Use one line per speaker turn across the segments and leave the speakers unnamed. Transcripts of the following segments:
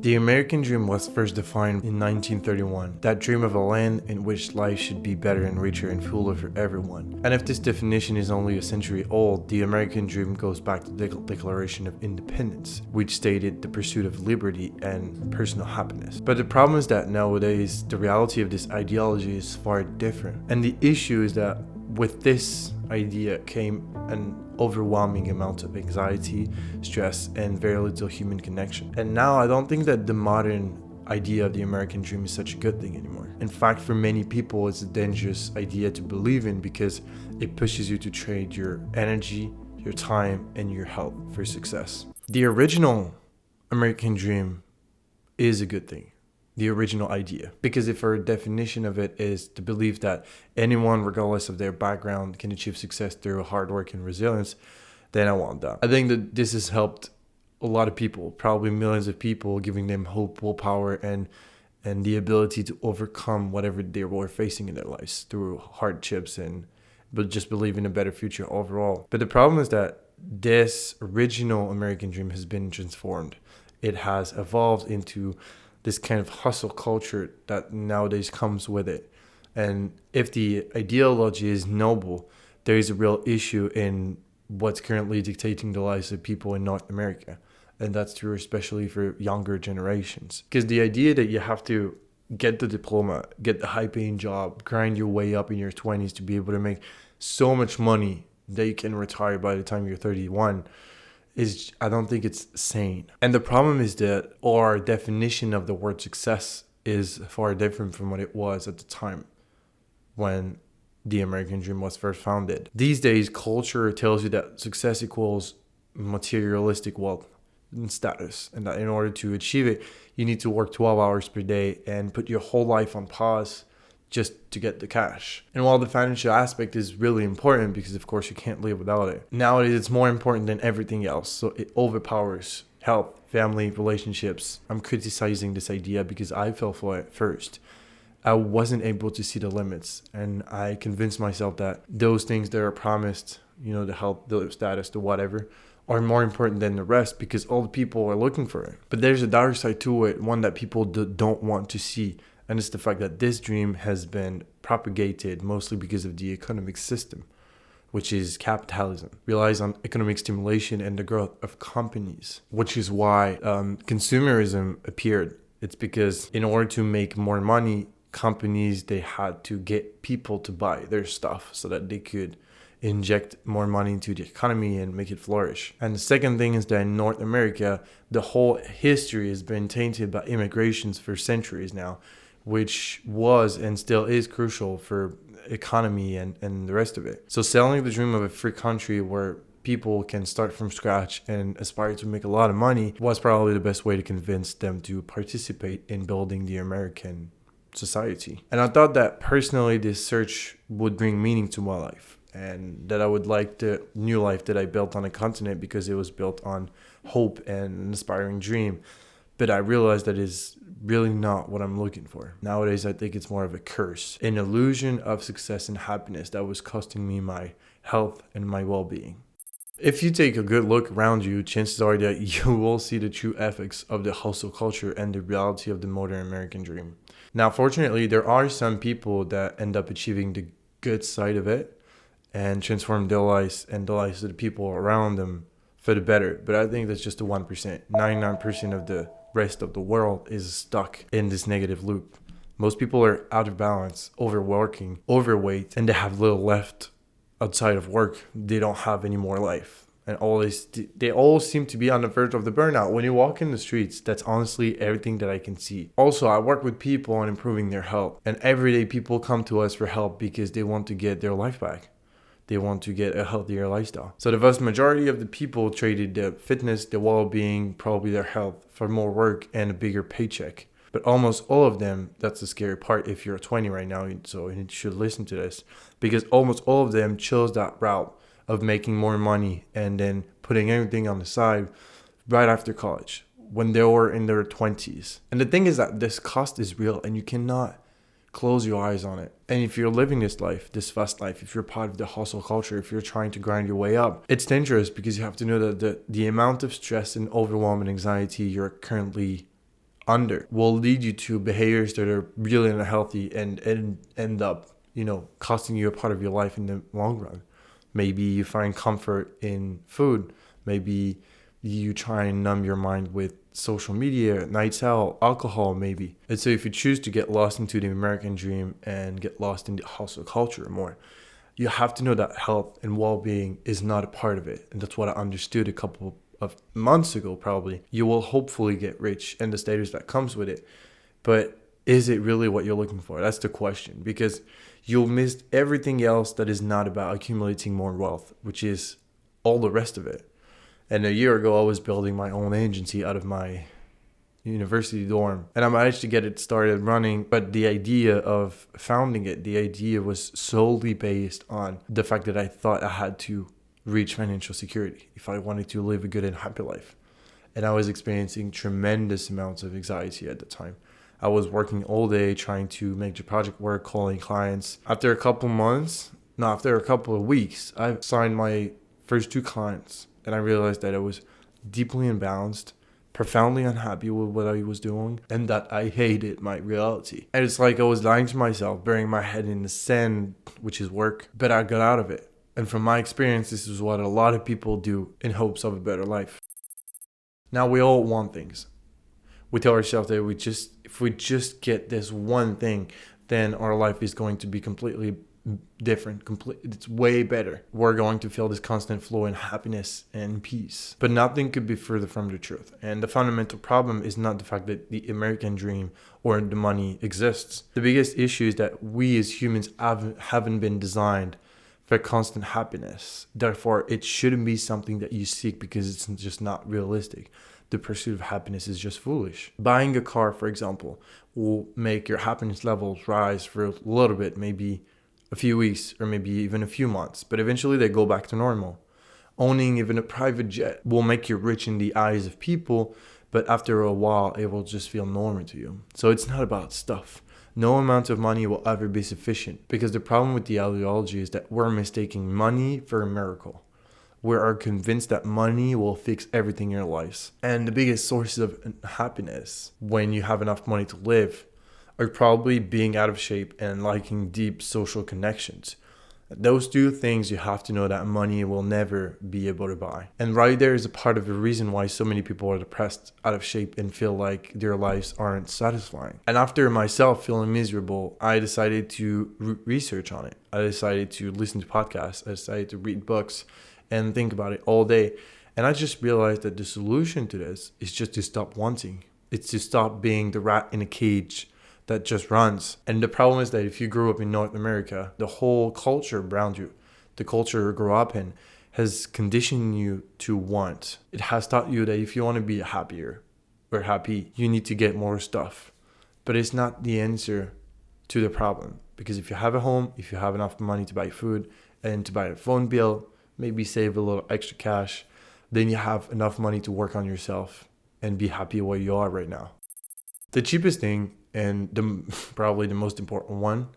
The American dream was first defined in 1931, that dream of a land in which life should be better and richer and fuller for everyone. And if this definition is only a century old, the American dream goes back to the Declaration of Independence, which stated the pursuit of liberty and personal happiness. But the problem is that nowadays, the reality of this ideology is far different. And the issue is that with this idea came an overwhelming amount of anxiety, stress, and very little human connection. And now I don't think that the modern idea of the American dream is such a good thing anymore. In fact, for many people, it's a dangerous idea to believe in because it pushes you to trade your energy, your time, and your health for success. The original American dream is a good thing. The original idea, because if our definition of it is to believe that anyone, regardless of their background, can achieve success through hard work and resilience, then I want that. I think that this has helped a lot of people, probably millions of people, giving them hope, willpower, and the ability to overcome whatever they were facing in their lives through hardships but just believe in a better future overall. But the problem is that this original American dream has been transformed. It has evolved into this kind of hustle culture that nowadays comes with it. And if the ideology is noble, there is a real issue in what's currently dictating the lives of people in North America. And that's true especially for younger generations. Because the idea that you have to get the diploma, get the high-paying job, grind your way up in your 20s to be able to make so much money that you can retire by the time you're 31, I don't think it's sane. And the problem is that our definition of the word success is far different from what it was at the time when the American dream was first founded. These days, culture tells you that success equals materialistic wealth and status, and that in order to achieve it, you need to work 12 hours per day and put your whole life on pause just to get the cash. And while the financial aspect is really important, because of course you can't live without it, nowadays it's more important than everything else. So it overpowers health, family, relationships. I'm criticizing this idea because I fell for it first. I wasn't able to see the limits, and I convinced myself that those things that are promised, the health, the status, the whatever, are more important than the rest because all the people are looking for it. But there's a dark side to it, one that people don't want to see. And it's the fact that this dream has been propagated mostly because of the economic system, which is capitalism, relies on economic stimulation and the growth of companies, which is why consumerism appeared. It's because in order to make more money, companies, they had to get people to buy their stuff so that they could inject more money into the economy and make it flourish. And the second thing is that in North America, the whole history has been tainted by immigrations for centuries now, which was and still is crucial for economy and the rest of it. So selling the dream of a free country where people can start from scratch and aspire to make a lot of money was probably the best way to convince them to participate in building the American society. And I thought that personally this search would bring meaning to my life, and that I would like the new life that I built on a continent because it was built on hope and an aspiring dream. But I realized that is really not what I'm looking for. Nowadays, I think it's more of a curse, an illusion of success and happiness that was costing me my health and my well-being. If you take a good look around you, chances are that you will see the true ethics of the hustle culture and the reality of the modern American dream. Now, fortunately, there are some people that end up achieving the good side of it and transform their lives and the lives of the people around them for the better. But I think that's just the 1%. 99% of the rest of the world is stuck in this negative loop. Most people are out of balance, overworking, overweight, and they have little left outside of work. They don't have any more life. And they all seem to be on the verge of the burnout. When you walk in the streets, that's honestly everything that I can see. Also, I work with people on improving their health. And every day people come to us for help because they want to get their life back. They want to get a healthier lifestyle. So the vast majority of the people traded their fitness, their well-being, probably their health for more work and a bigger paycheck. But almost all of them, that's the scary part if you're 20 right now, so you should listen to this, because almost all of them chose that route of making more money and then putting everything on the side right after college when they were in their 20s. And the thing is that this cost is real and you cannot close your eyes on it. And if you're living this life, this fast life, if you're part of the hustle culture, if you're trying to grind your way up, it's dangerous because you have to know that the amount of stress and overwhelm and anxiety you're currently under will lead you to behaviors that are really unhealthy and end up, costing you a part of your life in the long run. Maybe you find comfort in food. Maybe you try and numb your mind with social media, nights out, alcohol maybe. And so if you choose to get lost into the American dream and get lost in the hustle culture more, you have to know that health and well-being is not a part of it. And that's what I understood a couple of months ago, probably. You will hopefully get rich and the status that comes with it. But is it really what you're looking for? That's the question. Because you'll miss everything else that is not about accumulating more wealth, which is all the rest of it. And a year ago, I was building my own agency out of my university dorm. And I managed to get it started running. But the idea of founding it, the idea was solely based on the fact that I thought I had to reach financial security if I wanted to live a good and happy life. And I was experiencing tremendous amounts of anxiety at the time. I was working all day trying to make the project work, calling clients. After a couple of weeks, I signed my first 2 clients. And I realized that I was deeply imbalanced, profoundly unhappy with what I was doing, and that I hated my reality. And it's like I was lying to myself, burying my head in the sand, which is work, but I got out of it. And from my experience, this is what a lot of people do in hopes of a better life. Now, we all want things. We tell ourselves that if we just get this one thing, then our life is going to be completely different. It's way better. We're going to feel this constant flow in happiness and peace. But nothing could be further from the truth. And the fundamental problem is not the fact that the American dream or the money exists. The biggest issue is that we as humans haven't been designed for constant happiness. Therefore, it shouldn't be something that you seek because it's just not realistic. The pursuit of happiness is just foolish. Buying a car, for example, will make your happiness levels rise for a little bit, maybe a few weeks or maybe even a few months, but eventually they go back to normal. Owning even a private jet will make you rich in the eyes of people, but after a while, it will just feel normal to you. So it's not about stuff. No amount of money will ever be sufficient, because the problem with the ideology is that we're mistaking money for a miracle. We are convinced that money will fix everything in your lives. And the biggest sources of happiness when you have enough money to live are probably being out of shape and liking deep social connections. Those 2 things you have to know that money will never be able to buy. And right there is a part of the reason why so many people are depressed, out of shape, and feel like their lives aren't satisfying. And after myself feeling miserable, I decided to research on it. I decided to listen to podcasts. I decided to read books and think about it all day. And I just realized that the solution to this is just to stop wanting. It's to stop being the rat in a cage that just runs. And the problem is that if you grew up in North America, the whole culture around you, the culture you grew up in, has conditioned you to want. It has taught you that if you want to be happier or happy, you need to get more stuff. But it's not the answer to the problem. Because if you have a home, if you have enough money to buy food and to buy a phone bill, maybe save a little extra cash, then you have enough money to work on yourself and be happy where you are right now. The cheapest thing, and probably the most important one,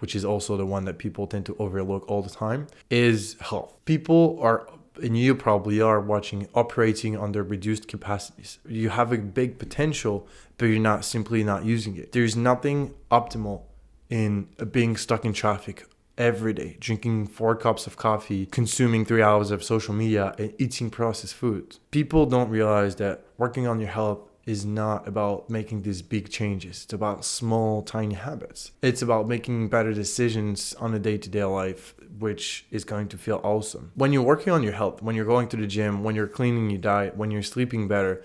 which is also the one that people tend to overlook all the time, is health. People are, and you probably are watching, operating under reduced capacities. You have a big potential, but you're simply not using it. There's nothing optimal in being stuck in traffic every day, drinking 4 cups of coffee, consuming 3 hours of social media, and eating processed foods. People don't realize that working on your health is not about making these big changes. It's about small, tiny habits. It's about making better decisions on a day-to-day life, which is going to feel awesome. When you're working on your health, when you're going to the gym, when you're cleaning your diet, when you're sleeping better,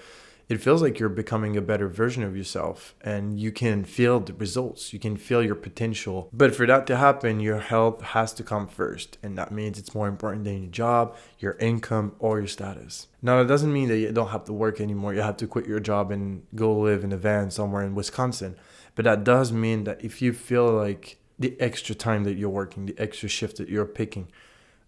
it feels like you're becoming a better version of yourself, and you can feel the results. You can feel your potential. But for that to happen, your health has to come first. And that means it's more important than your job, your income, or your status. Now, that doesn't mean that you don't have to work anymore. You have to quit your job and go live in a van somewhere in Wisconsin. But that does mean that if you feel like the extra time that you're working, the extra shift that you're picking,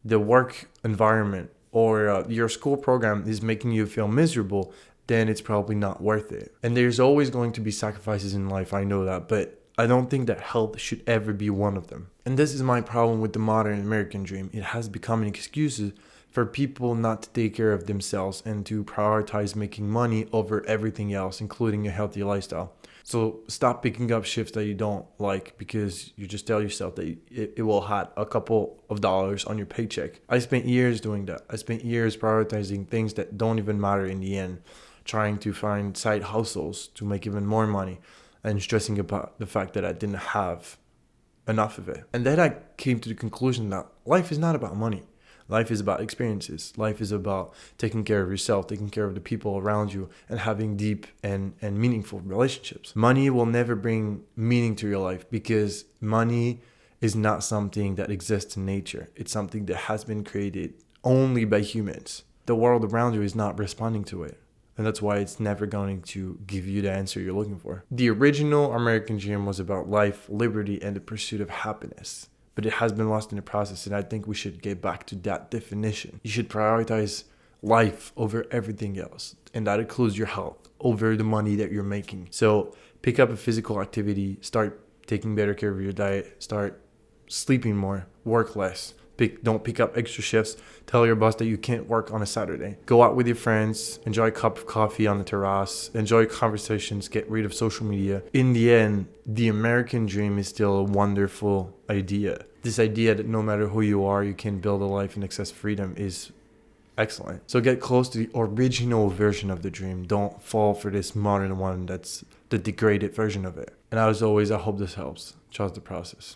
the work environment, or your school program is making you feel miserable, then it's probably not worth it. And there's always going to be sacrifices in life, I know that, but I don't think that health should ever be one of them. And this is my problem with the modern American dream. It has become an excuse for people not to take care of themselves and to prioritize making money over everything else, including a healthy lifestyle. So stop picking up shifts that you don't like because you just tell yourself that it will add a couple of dollars on your paycheck. I spent years doing that. I spent years prioritizing things that don't even matter in the end, trying to find side hustles to make even more money and stressing about the fact that I didn't have enough of it. And then I came to the conclusion that life is not about money. Life is about experiences. Life is about taking care of yourself, taking care of the people around you, and having deep and meaningful relationships. Money will never bring meaning to your life because money is not something that exists in nature. It's something that has been created only by humans. The world around you is not responding to it. And that's why it's never going to give you the answer you're looking for. The original American dream was about life, liberty, and the pursuit of happiness. But it has been lost in the process, and I think we should get back to that definition. You should prioritize life over everything else, and that includes your health over the money that you're making. So pick up a physical activity, start taking better care of your diet, start sleeping more, work less. Don't pick up extra shifts. Tell your boss that you can't work on a Saturday. Go out with your friends, enjoy a cup of coffee on the terrace, enjoy conversations, get rid of social media. In the end, the American dream is still a wonderful idea. This idea that no matter who you are, you can build a life in excess freedom is excellent. So get close to the original version of the dream. Don't fall for this modern one that's the degraded version of it. And as always, I hope this helps. Trust the process.